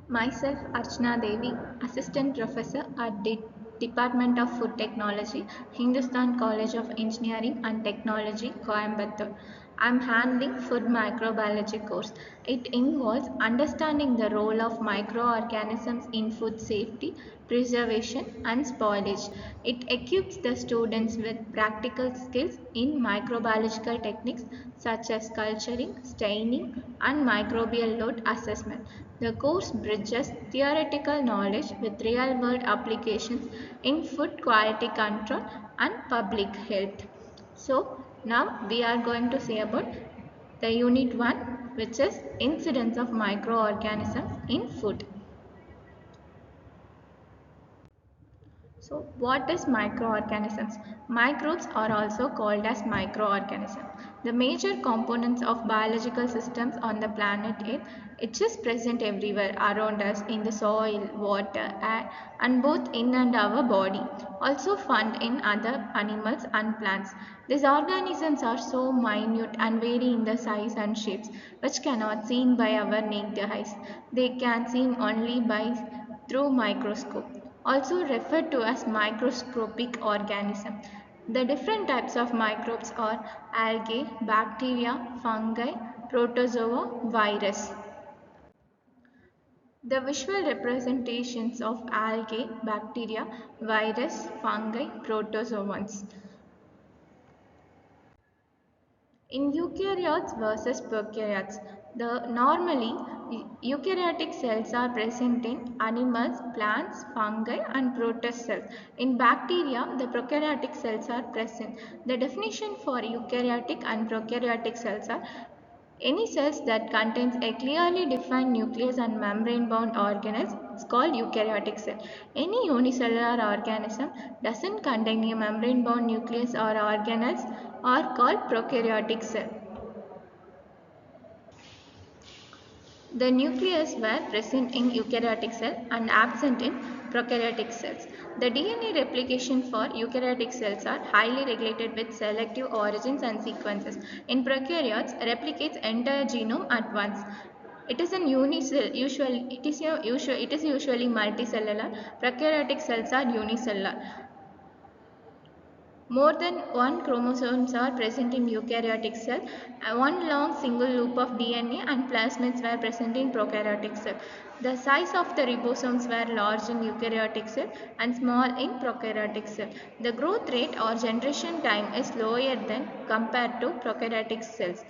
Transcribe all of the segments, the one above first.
Myself, Archana Devi, Assistant Professor at the Department of Food Technology, Hindustan College of Engineering and Technology, Coimbatore. I am handling Food Microbiology course. It involves understanding the role of microorganisms in food safety, preservation, and spoilage. It equips the students with practical skills in microbiological techniques such as culturing, staining, and microbial load assessment. The course bridges theoretical knowledge with real world applications in food quality control and public health. So, now we are going to say about the unit 1, which is incidence of microorganisms in food. So, what is microorganisms? Microbes are also called as microorganisms. The major components of biological systems on the planet Earth, it is present everywhere around us in the soil, water, air, and both in and our body. Also found in other animals and plants. These organisms are so minute and vary in the size and shapes, which cannot seen by our naked eyes. They can seen only by through microscope, also referred to as microscopic organism. The different types of microbes are algae, bacteria, fungi, protozoa, virus. The visual representations of algae, bacteria, virus, fungi, protozoans. In eukaryotes versus prokaryotes, the normally eukaryotic cells are present in animals, plants, fungi, and protist cells. In bacteria, the prokaryotic cells are present. The definition for eukaryotic and prokaryotic cells are any cells that contains a clearly defined nucleus and membrane-bound organelles is called eukaryotic cell. Any unicellular organism doesn't contain a membrane-bound nucleus or organelles are called prokaryotic cell. The nucleus were present in eukaryotic cell and absent in prokaryotic cells. The DNA replication for eukaryotic cells are highly regulated with selective origins and sequences. In prokaryotes, replicates entire genome at once. It is an it is usually multicellular. Prokaryotic cells are unicellular. More than one chromosomes are present in eukaryotic cell. One long single loop of DNA and plasmids were present in prokaryotic cell. The size of the ribosomes were large in eukaryotic cell and small in prokaryotic cell. The growth rate or generation time is lower than compared to prokaryotic cells.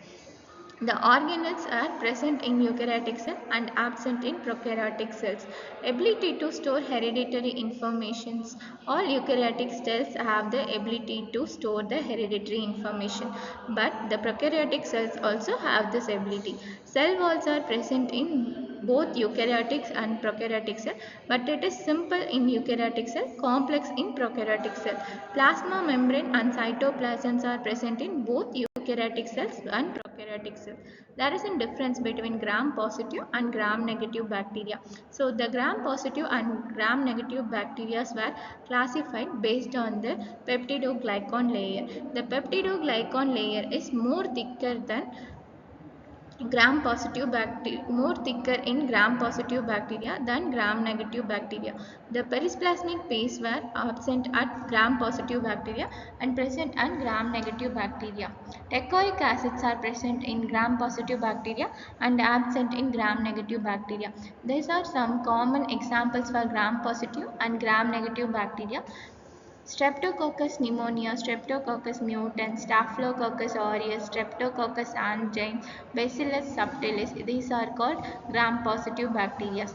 The organelles are present in eukaryotic cells and absent in prokaryotic cells. Ability to store hereditary informations. All eukaryotic cells have the ability to store the hereditary information, but the prokaryotic cells also have this ability. Cell walls are present in both eukaryotic and prokaryotic cell, but it is simple in eukaryotic cell, complex in prokaryotic cell. Plasma membrane and cytoplasms are present in both eukaryotic cells and prokaryotic cells. There is a difference between gram positive and gram negative bacteria. So the gram positive and gram negative bacteria were classified based on the peptidoglycan layer. The peptidoglycan layer is more thicker than gram positive bacteria, more thicker in gram positive bacteria than gram negative bacteria. The perisplasmic phase were absent at gram positive bacteria and present at gram negative bacteria. Teichoic acids are present in gram positive bacteria and absent in gram negative bacteria. These are some common examples for gram positive and gram negative bacteria. Streptococcus pneumonia, Streptococcus mutans, Staphylococcus aureus, Streptococcus angine, Bacillus subtilis. These are called gram-positive bacteria.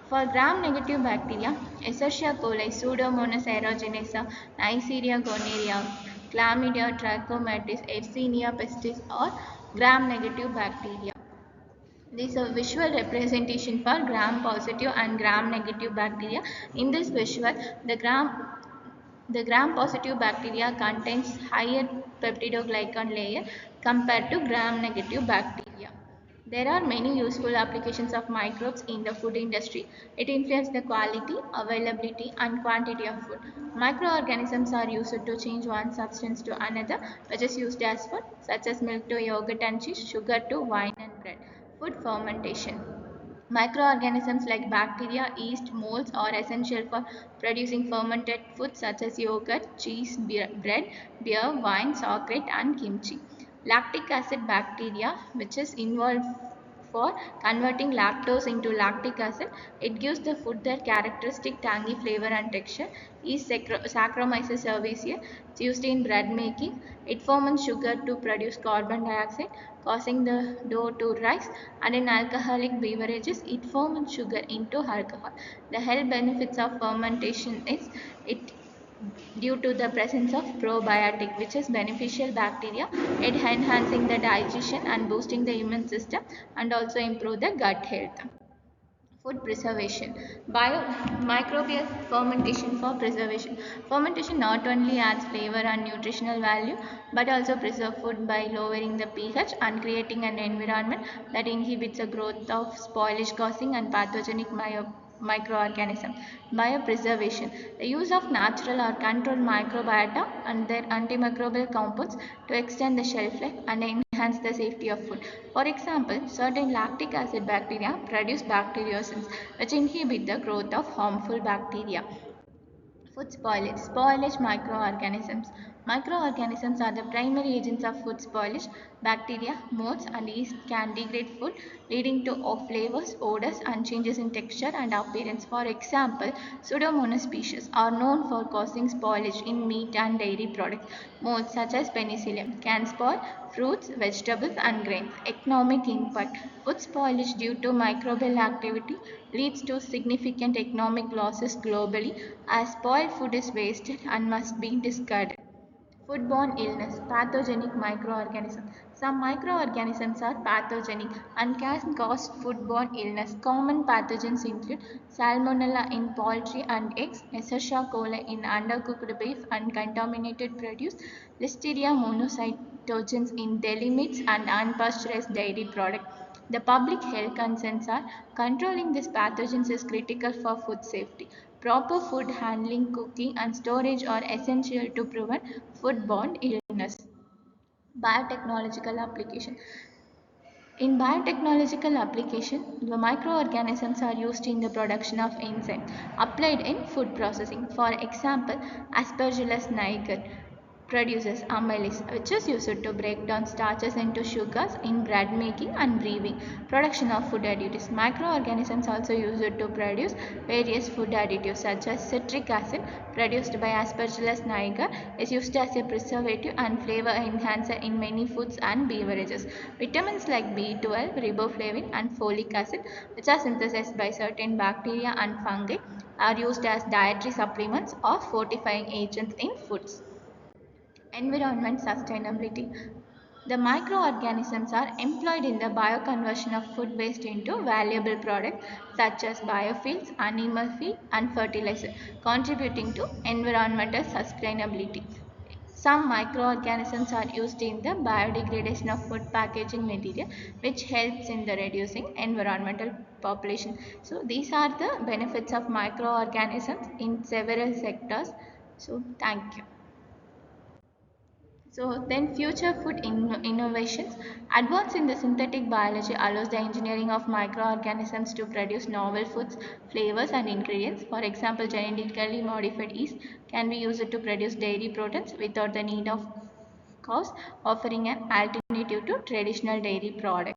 For gram-negative bacteria, Escherichia coli, Pseudomonas aeruginosa, Neisseria gonorrhea, Chlamydia trachomatis, Yersinia pestis or gram-negative bacteria. This is a visual representation for gram positive and gram negative bacteria. In this visual, the gram positive bacteria contains higher peptidoglycan layer compared to gram negative bacteria. There are many useful applications of microbes in the food industry. It influences the quality, availability, and quantity of food. Microorganisms are used to change one substance to another, which is used as food, such as milk to yogurt and cheese, sugar to wine and bread. Food fermentation. Microorganisms like bacteria, yeast, molds are essential for producing fermented foods such as yogurt, cheese, beer, wine, sauerkraut, and kimchi. Lactic acid bacteria, which is involved for converting lactose into lactic acid, it gives the food their characteristic tangy flavor and texture. Yeast Saccharomyces cerevisiae, it's used in bread making. It ferments sugar to produce carbon dioxide, causing the dough to rise. And in alcoholic beverages, it ferments sugar into alcohol. The health benefits of fermentation is it due to the presence of probiotic, which is beneficial bacteria, it enhancing the digestion and boosting the immune system, and also improve the gut health. Food preservation. Bio microbial fermentation for preservation. Fermentation not only adds flavor and nutritional value but also preserve food by lowering the pH and creating an environment that inhibits the growth of spoilage causing and pathogenic microorganisms. Biopreservation. The use of natural or controlled microbiota and their antimicrobial compounds to extend the shelf life and enhance the safety of food. For example, certain lactic acid bacteria produce bacteriocins, which inhibit the growth of harmful bacteria. Food spoilage. Spoilage microorganisms. Microorganisms are the primary agents of food spoilage. Bacteria, molds, and yeast can degrade food, leading to off flavors, odors, and changes in texture and appearance. For example, Pseudomonas species are known for causing spoilage in meat and dairy products. Molds such as penicillium can spoil fruits, vegetables, and grains. Economic impact. Food spoilage due to microbial activity leads to significant economic losses globally as spoiled food is wasted and must be discarded. Foodborne illness, pathogenic microorganisms. Some microorganisms are pathogenic and can cause foodborne illness. Common pathogens include Salmonella in poultry and eggs, Escherichia coli in undercooked beef and contaminated produce, Listeria monocytogenes in deli meats and unpasteurized dairy products. The public health concerns are controlling these pathogens is critical for food safety. Proper food handling, cooking, and storage are essential to prevent foodborne illness. Biotechnological application. In biotechnological application, the microorganisms are used in the production of enzymes applied in food processing. For example, Aspergillus niger produces amylase, which is used to break down starches into sugars in bread making and brewing. Production of food additives. Microorganisms also use it to produce various food additives such as citric acid produced by Aspergillus niger is used as a preservative and flavor enhancer in many foods and beverages. Vitamins like B12, riboflavin, and folic acid, which are synthesized by certain bacteria and fungi, are used as dietary supplements or fortifying agents in foods. Environment sustainability. The microorganisms are employed in the bioconversion of food waste into valuable products such as biofuels, animal feed, and fertilizer, contributing to environmental sustainability. Some microorganisms are used in the biodegradation of food packaging material, which helps in the reducing environmental population. So these are the benefits of microorganisms in several sectors. So thank you. So then future food innovations. Advance in the synthetic biology allows the engineering of microorganisms to produce novel foods, flavors and ingredients. For example, genetically modified yeast can be used to produce dairy proteins without the need of cows, offering an alternative to traditional dairy products.